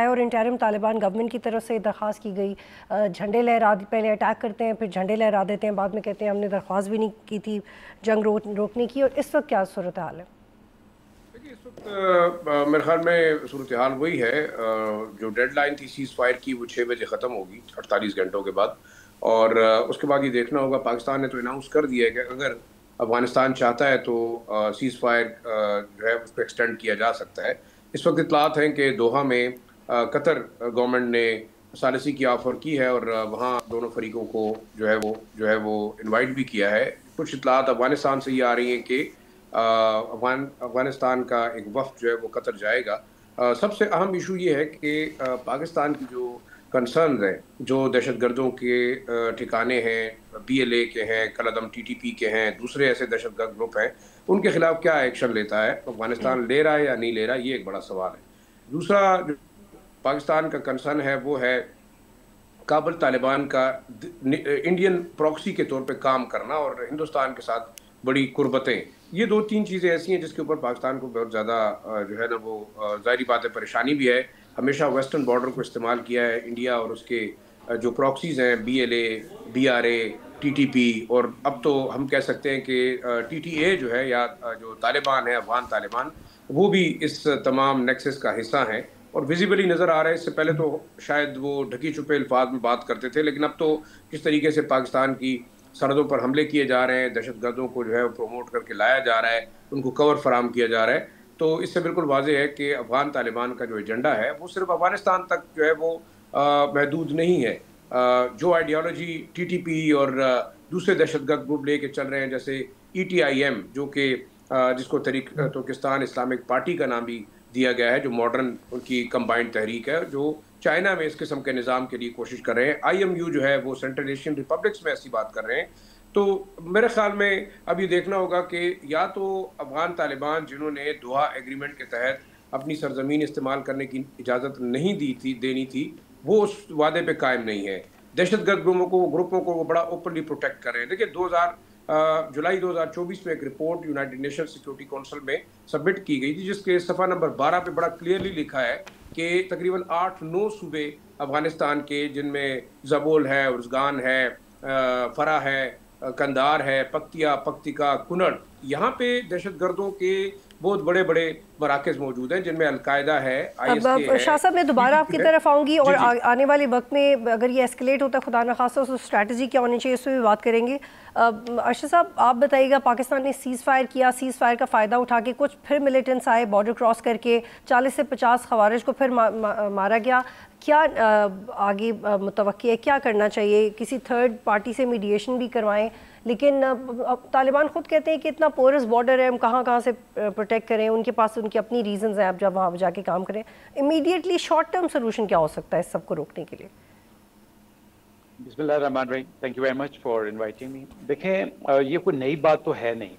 اور interim Taliban government کی طرف سے درخواست کی گئی، جھنڈے لہرا پہلے اٹیک کرتے ہیں پھر جھنڈے لہرا دیتے ہیں، بعد میں کہتے ہیں ہم نے درخواست بھی نہیں کی تھی جنگ روکنے کی، اور اس وقت کیا صورتحال ہے؟ دیکھیے اس وقت میرے خیال میں صورتحال وہی ہے، جو ڈیڈ لائن تھی سیز فائر کی وہ 6 بجے ختم ہوگی 48 گھنٹوں کے بعد، اور اس کے بعد یہ دیکھنا ہوگا. پاکستان نے تو اناؤنس کر دیا ہے کہ اگر افغانستان چاہتا ہے تو سیز فائر جو ہے اس کو ایکسٹینڈ کیا جا سکتا ہے. اس وقت اطلاعات ہیں کہ دوحہ میں قطر گورنمنٹ نے ثالثی کی آفر کی ہے، اور وہاں دونوں فریقوں کو جو ہے وہ انوائٹ بھی کیا ہے. کچھ اطلاعات افغانستان سے یہ آ رہی ہیں کہ افغانستان کا ایک وفد جو ہے وہ قطر جائے گا. سب سے اہم ایشو یہ ہے کہ پاکستان کی جو کنسرنز ہیں، جو دہشت گردوں کے ٹھکانے ہیں، بی ایل اے کے ہیں، کالعدم ٹی ٹی پی کے ہیں، دوسرے ایسے دہشت گرد گروپ ہیں، ان کے خلاف کیا ایکشن لیتا ہے افغانستان، لے رہا ہے یا نہیں لے رہا، یہ ایک بڑا سوال ہے. دوسرا جو پاکستان کا کنسرن ہے وہ ہے کابل طالبان کا انڈین پراکسی کے طور پہ کام کرنا اور ہندوستان کے ساتھ بڑی قربتیں. یہ دو تین چیزیں ایسی ہیں جس کے اوپر پاکستان کو بہت زیادہ جو ہے نا وہ ظاہری بات ہے پریشانی بھی ہے. ہمیشہ ویسٹرن بارڈر کو استعمال کیا ہے انڈیا، اور اس کے جو پراکسیز ہیں B L A, B R A, T T P, اور اب تو ہم کہہ سکتے ہیں کہ ٹی ٹی اے جو ہے یا جو طالبان ہے افغان طالبان، وہ بھی اس تمام نیکسس کا حصہ ہیں اور ویزیبلی نظر آ رہا ہے. اس سے پہلے تو شاید وہ ڈھکی چھپے الفاظ میں بات کرتے تھے، لیکن اب تو جس طریقے سے پاکستان کی سرحدوں پر حملے کیے جا رہے ہیں، دہشت گردوں کو جو ہے پروموٹ کر کے لایا جا رہا ہے، ان کو کور فراہم کیا جا رہا ہے، تو اس سے بالکل واضح ہے کہ افغان طالبان کا جو ایجنڈا ہے وہ صرف افغانستان تک جو ہے وہ محدود نہیں ہے. جو آئیڈیالوجی ٹی ٹی پی اور دوسرے دہشت گرد گروپ لے کے چل رہے ہیں، جیسے ای ٹی آئی ایم، جو کہ جس کو تحریک ترکستان اسلامک پارٹی کا نام بھی دیا گیا ہے، جو ماڈرن ان کی کمبائنڈ تحریک ہے، جو چائنا میں اس قسم کے نظام کے لیے کوشش کر رہے ہیں. آئی ایم یو جو ہے وہ سینٹرل ایشین ریپبلکس میں ایسی بات کر رہے ہیں. تو میرے خیال میں اب یہ دیکھنا ہوگا کہ یا تو افغان طالبان جنہوں نے دوحہ ایگریمنٹ کے تحت اپنی سرزمین استعمال کرنے کی اجازت نہیں دینی تھی، وہ اس وعدے پہ قائم نہیں ہے. دہشت گرد گروپوں کو وہ بڑا اوپنلی پروٹیکٹ کر رہے ہیں. دیکھیے جولائی 2024 میں ایک report United nation security council میں سبمٹ کی گئی تھی، جس کے صفحہ نمبر 12 پہ بڑا کلیئرلی لکھا ہے کہ تقریباً 8-9 صوبے افغانستان کے، جن میں زابول ہے، ارزگان ہے، فرا ہے، کندہار ہے، پکتیا، پکتیکا، کنڑ، یہاں پہ دہشت گردوں کے بہت بڑے بڑے مراکز موجود ہیں، جن میں القاعدہ ہے، آئی ایس اب کے ہے، شاہ صاحب میں ٹی دوبارہ ٹی آپ پی کی ہے. طرف آؤں گی، اور جی جی آنے والے وقت میں اگر یہ ایسکلیٹ ہوتا ہے خدا نخواستہ تو اسٹریٹجی کیا ہونی چاہیے، اس پہ بھی بات کریں گے. ارشد صاحب آپ بتائیے گا، پاکستان نے سیز فائر کیا، سیز فائر کا فائدہ اٹھا کے کچھ پھر ملیٹنٹس آئے، بارڈر کراس کر کے 40 سے 50 خوارج کو پھر مارا گیا. کیا آگے متوقع ہے، کیا کرنا چاہیے؟ کسی تھرڈ پارٹی سے میڈیشن بھی کروائیں، لیکن طالبان خود کہتے ہیں کہ اتنا پورس بارڈر ہے، ہم کہاں سے پروٹیکٹ کریں، ان کے پاس ان کی اپنی ریزنز ہیں، اب جب وہاں جا کے کام کریں. امیڈیٹلی شارٹ ٹرم سولوشن کیا ہو سکتا ہے اس سب کو روکنے کے لیے؟ بسم اللہ الرحمن الرحیم. Thank you very much for inviting me. دیکھیں یہ کوئی نئی بات تو ہے نہیں،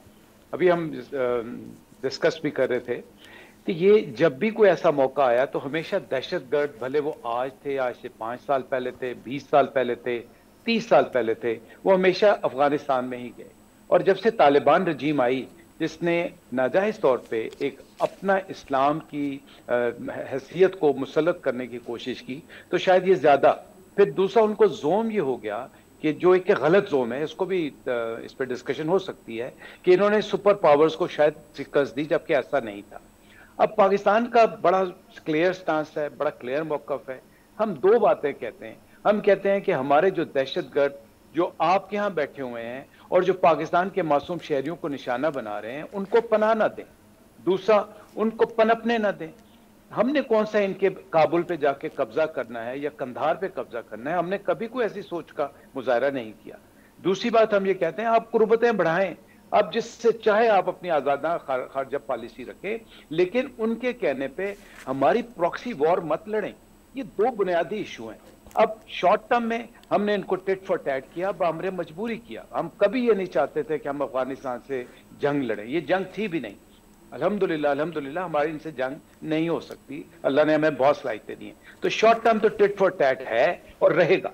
ابھی ہم ڈسکس بھی کر رہے تھے کہ یہ جب بھی کوئی ایسا موقع آیا تو ہمیشہ دہشت گرد، بھلے وہ آج تھے، آج سے 5 سال پہلے تھے، 20 سال پہلے تھے، 30 سال پہلے تھے، وہ ہمیشہ افغانستان میں ہی گئے. اور جب سے طالبان رجیم آئی، جس نے ناجائز طور پہ ایک اپنا اسلام کی حیثیت کو مسلط کرنے کی کوشش کی، تو شاید یہ زیادہ. پھر دوسرا ان کو زوم یہ ہو گیا کہ جو ایک غلط زوم ہے، اس کو بھی اس پہ ڈسکشن ہو سکتی ہے، کہ انہوں نے سپر پاورز کو شاید شکست دی، جبکہ ایسا نہیں تھا. اب پاکستان کا بڑا کلیئر سٹانس ہے، بڑا کلیئر موقف ہے. ہم دو باتیں کہتے ہیں. ہم کہتے ہیں کہ ہمارے جو دہشت گرد جو آپ کے ہاں بیٹھے ہوئے ہیں اور جو پاکستان کے معصوم شہریوں کو نشانہ بنا رہے ہیں، ان کو پناہ نہ دیں. دوسرا، ان کو پنپنے نہ دیں. ہم نے کون سا ان کے کابل پہ جا کے قبضہ کرنا ہے یا کندھار پہ قبضہ کرنا ہے؟ ہم نے کبھی کوئی ایسی سوچ کا مظاہرہ نہیں کیا. دوسری بات ہم یہ کہتے ہیں، آپ قربتیں بڑھائیں، آپ جس سے چاہے آپ اپنی آزادانہ خارجہ پالیسی رکھیں، لیکن ان کے کہنے پہ ہماری پراکسی وار مت لڑیں. یہ دو بنیادی ایشو ہیں. اب شارٹ ٹرم میں ہم نے ان کو ٹٹ فار ٹیٹ کیا، بامر مجبوری کیا. ہم کبھی یہ نہیں چاہتے تھے کہ ہم افغانستان سے جنگ لڑیں، یہ جنگ تھی بھی نہیں. الحمدللہ ہماری ان سے جنگ نہیں ہو سکتی، اللہ نے ہمیں بہت صلاحیتیں دی ہیں. تو شارٹ ٹرم تو ٹٹ فار ٹیٹ ہے اور رہے گا.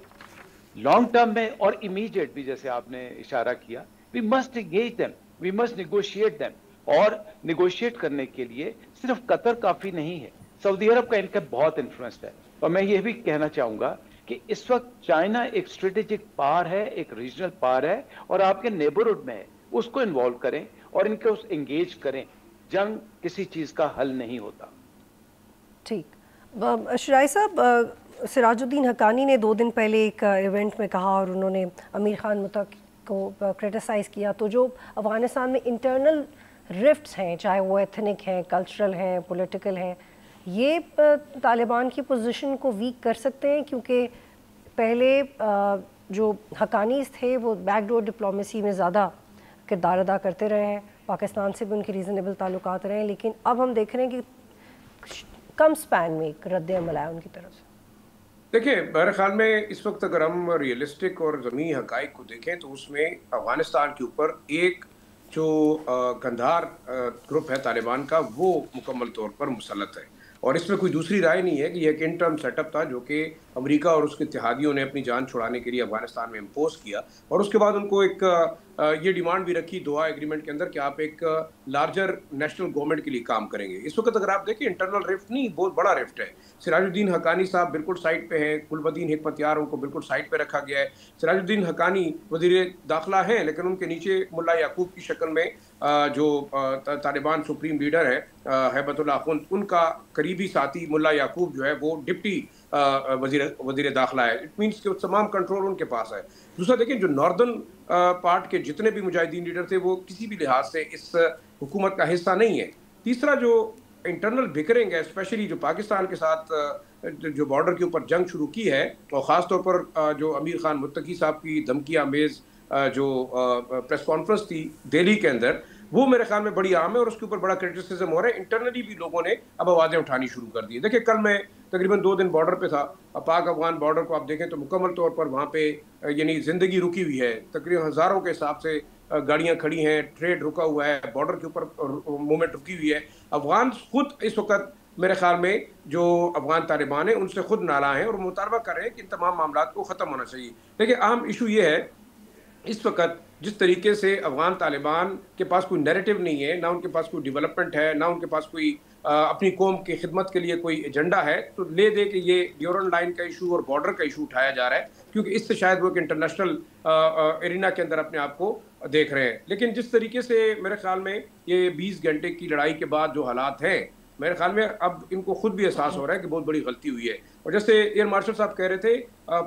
لانگ ٹرم میں اور امیڈیٹ بھی، جیسے آپ نے اشارہ کیا، we must engage them, we must negotiate them. اور نیگوشیٹ کرنے کے لیے صرف قطر کافی نہیں ہے، سعودی عرب کا ان کا بہت انفلوئنس ہے. اور میں یہ بھی کہنا چاہوں گا کہ اس وقت چائنا ایک اسٹریٹجک پاور ہے, ایک ریجنل پاور ہے, اور آپ کے نیبرہڈ میں ہے, اس کو انوالو کریں اور ان کو انگیج کریں. جنگ کسی چیز کا حل نہیں ہوتا. ٹھیک. شرائع صاحب, سراج الدین حقانی نے 2 دن پہلے ایک ایونٹ میں کہا اور انہوں نے امیر خان متقی کو کرٹیسائز کیا, تو جو افغانستان میں انٹرنل رفٹس ہیں, چاہے وہ ایتھنک ہیں, کلچرل ہیں, پولیٹیکل ہیں, یہ طالبان کی پوزیشن کو ویک کر سکتے ہیں؟ کیونکہ پہلے جو حقانیز تھے وہ بیک ڈور ڈپلومیسی میں زیادہ کردار ادا کرتے رہے ہیں, پاکستان سے بھی ان کے ریزنیبل تعلقات رہے ہیں, لیکن اب ہم دیکھ رہے ہیں کہ کم سپین میں ایک رد عمل آیا ان کی طرف سے. دیکھیں, میرے خیال میں اس وقت اگر ہم ریئلسٹک اور زمینی حقائق کو دیکھیں تو اس میں افغانستان کے اوپر ایک جو قندھار گروپ ہے طالبان کا, وہ مکمل طور پر مسلط ہے, اور اس میں کوئی دوسری رائے نہیں ہے کہ یہ ایک انٹرم سیٹ اپ تھا جو کہ امریکہ اور اس کے اتحادیوں نے اپنی جان چھڑانے کے لیے افغانستان میں امپوز کیا, اور اس کے بعد ان کو ایک یہ ڈیمانڈ بھی رکھی دوحہ ایگریمنٹ کے اندر کہ آپ ایک لارجر نیشنل گورنمنٹ کے لیے کام کریں گے. اس وقت اگر آپ دیکھیں انٹرنل رفٹ نہیں, بہت بڑا رفٹ ہے. سراج الدین حقانی صاحب بالکل سائٹ پہ ہیں, گلبدین حکمت یار ان کو بالکل سائٹ پہ رکھا گیا ہے. سراج الدین حقانی وزیر داخلہ ہیں, لیکن ان کے نیچے ملا یعقوب کی شکل میں جو طالبان سپریم لیڈر ہے ہیبت اللہ خند, ان کا قریبی ساتھی ملا یعقوب جو ہے وہ ڈپٹی وزیر داخلہ ہے. اٹ مینس کہ تمام کنٹرول ان کے پاس ہے. دوسرا دیکھیں, جو ناردرن پارٹ کے جتنے بھی مجاہدین لیڈر تھے وہ کسی بھی لحاظ سے اس حکومت کا حصہ نہیں ہے. تیسرا جو انٹرنل بکرنگ ہے, اسپیشلی جو پاکستان کے ساتھ جو بارڈر کے اوپر جنگ شروع کی ہے, اور خاص طور پر جو امیر خان متقی صاحب کی دھمکی آمیز جو پریس کانفرنس تھی دہلی کے اندر, وہ میرے خیال میں بڑی عام ہے, اور اس کے اوپر بڑا کرٹیسزم ہو رہا ہے. انٹرنلی بھی لوگوں نے اب آوازیں اٹھانی شروع کر دی. دیکھیں, کل میں تقریباً 2 دن بارڈر پہ تھا. پاک افغان بارڈر کو آپ دیکھیں تو مکمل طور پر وہاں پہ یعنی زندگی رکی ہوئی ہے. تقریباً ہزاروں کے حساب سے گاڑیاں کھڑی ہیں, ٹریڈ رکا ہوا ہے, بارڈر کے اوپر موومنٹ رکی ہوئی ہے. افغان خود اس وقت میرے خیال میں جو افغان طالبان ہیں ان سے خود نالاں ہیں اور مطالبہ کر رہے ہیں کہ ان تمام معاملات کو ختم ہونا چاہیے. دیکھیں, اہم ایشو یہ ہے اس وقت جس طریقے سے افغان طالبان کے پاس کوئی نیریٹو نہیں ہے, نہ ان کے پاس کوئی ڈیولپمنٹ ہے, نہ ان کے پاس کوئی اپنی قوم کی خدمت کے لیے کوئی ایجنڈا ہے, تو لے دے کہ یہ ڈیورن لائن کا ایشو اور بارڈر کا ایشو اٹھایا جا رہا ہے, کیونکہ اس سے شاید وہ ایک انٹرنیشنل ایرینا کے اندر اپنے آپ کو دیکھ رہے ہیں. لیکن جس طریقے سے میرے خیال میں یہ 20 گھنٹے کی لڑائی کے بعد جو حالات ہیں, میرے خیال میں اب ان کو خود بھی احساس ہو رہا ہے کہ بہت بڑی غلطی ہوئی ہے. اور جیسے ایئر مارشل صاحب کہہ رہے تھے,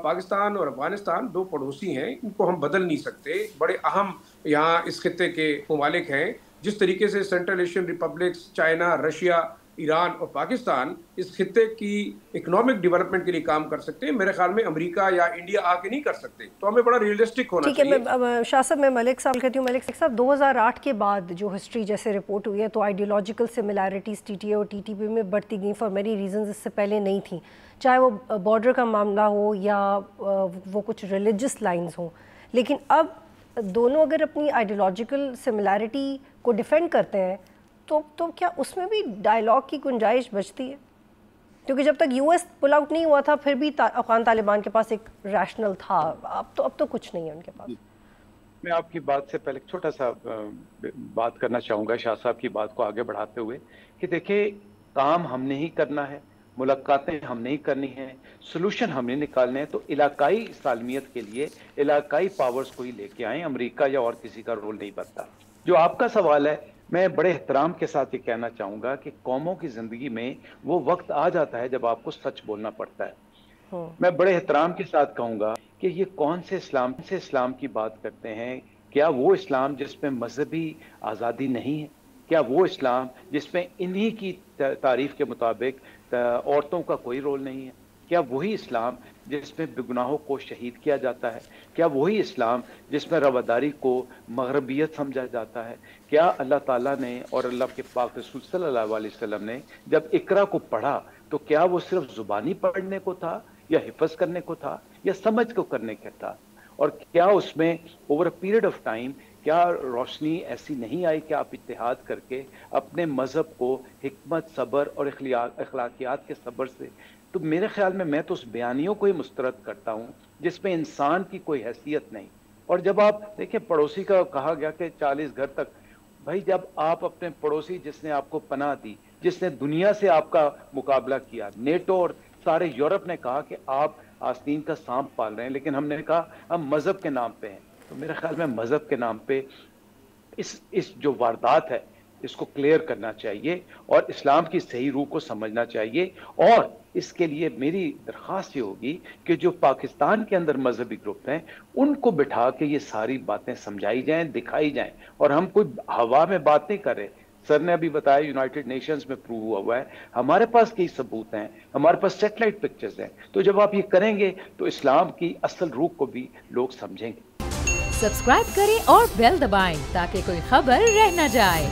پاکستان اور افغانستان 2 پڑوسی ہیں, ان کو ہم بدل نہیں سکتے. بڑے اہم یہاں اس خطے کے ممالک ہیں. جس طریقے سے central Asian republics, China, Russia, Iran اور پاکستان اس خطے کی اکنامک ڈیولپمنٹ کے لیے کام کر سکتے ہیں, میرے خیال میں امریکہ یا انڈیا آ کے نہیں کر سکتے. تو ہمیں بڑا ریئلسٹک ہونا چاہیے. ٹھیک ہے, میں شاہ صاحب میں ملک صاحب کہتی ہوں. ملک صاحب, 2008 کے بعد جو ہسٹری جیسے رپورٹ ہوئی ہے تو ideological similarities T T A اور ٹی ٹی پی میں بڑھتی گئیں فار مینی ریزنز, اس سے پہلے نہیں تھیں, چاہے وہ بارڈر کا معاملہ ہو یا وہ کچھ ریلیجس لائنز ہوں. لیکن اب دونوں اگر اپنی آئیڈیولوجیکل سملیرٹی کو ڈیفینڈ کرتے ہیں تو کیا اس میں بھی ڈائلاگ کی گنجائش بچتی ہے؟ کیونکہ جب تک یو ایس پل آؤٹ نہیں ہوا تھا پھر بھی افغان طالبان کے پاس ایک ریشنل تھا, اب تو کچھ نہیں ہے ان کے پاس. میں آپ کی بات سے پہلے چھوٹا سا بات کرنا چاہوں گا شاہ صاحب کی بات کو آگے بڑھاتے ہوئے, کہ دیکھیں, کام ہم نے ہی کرنا ہے, ملاقاتیں ہم نے ہی کرنی ہیں, سلوشن ہم نے نکالنے ہیں. تو علاقائی سالمیت کے لیے علاقائی پاورز کو ہی لے کے آئیں, امریکہ یا اور کسی کا رول نہیں بنتا. جو آپ کا سوال ہے, میں بڑے احترام کے ساتھ یہ کہنا چاہوں گا کہ قوموں کی زندگی میں وہ وقت آ جاتا ہے جب آپ کو سچ بولنا پڑتا ہے. میں بڑے احترام کے ساتھ کہوں گا کہ یہ کون سے اسلام کی بات کرتے ہیں؟ کیا وہ اسلام جس میں مذہبی آزادی نہیں ہے؟ کیا وہ اسلام جس میں انہی کی تعریف کے مطابق عورتوں کا کوئی رول نہیں ہے؟ کیا وہی اسلام جس میں بے گناہوں کو شہید کیا جاتا ہے؟ کیا وہی اسلام جس میں رواداری کو مغربیت سمجھا جاتا ہے؟ کیا اللہ تعالیٰ نے اور اللہ کے پاک رسول صلی اللہ علیہ وسلم نے جب اقرا کو پڑھا تو کیا وہ صرف زبانی پڑھنے کو تھا, یا حفظ کرنے کو تھا, یا سمجھ کو کرنے کا تھا؟ اور کیا اس میں over a period of time کیا روشنی ایسی نہیں آئی کہ آپ اتحاد کر کے اپنے مذہب کو حکمت, صبر اور اخلاقیات کے صبر سے؟ تو میرے خیال میں تو اس بیانیوں کو ہی مسترد کرتا ہوں جس میں انسان کی کوئی حیثیت نہیں. اور جب آپ دیکھیں, پڑوسی کا کہا گیا کہ 40 گھر تک, بھائی جب آپ اپنے پڑوسی جس نے آپ کو پناہ دی, جس نے دنیا سے آپ کا مقابلہ کیا. نیٹو اور سارے یورپ نے کہا کہ آپ آستین کا سانپ پال رہے ہیں, لیکن ہم نے کہا ہم مذہب کے نام پہ ہیں. تو میرے خیال میں مذہب کے نام پہ اس جو واردات ہے اس کو کلیئر کرنا چاہیے اور اسلام کی صحیح روح کو سمجھنا چاہیے. اور اس کے لیے میری درخواست یہ ہوگی کہ جو پاکستان کے اندر مذہبی گروپ ہیں ان کو بٹھا کے یہ ساری باتیں سمجھائی جائیں, دکھائی جائیں, اور ہم کوئی ہوا میں بات نہیں کر رہے. سر نے ابھی بتایا یونائٹڈ نیشنز میں پروو ہوا ہے, ہمارے پاس کئی ثبوت ہیں, ہمارے پاس سیٹلائٹ پکچرز ہیں. تو جب آپ یہ کریں گے تو اسلام کی اصل روح کو بھی لوگ سمجھیں گے. سبسکرائب کریں اور بیل دبائیں تاکہ کوئی خبر رہ نہ جائے.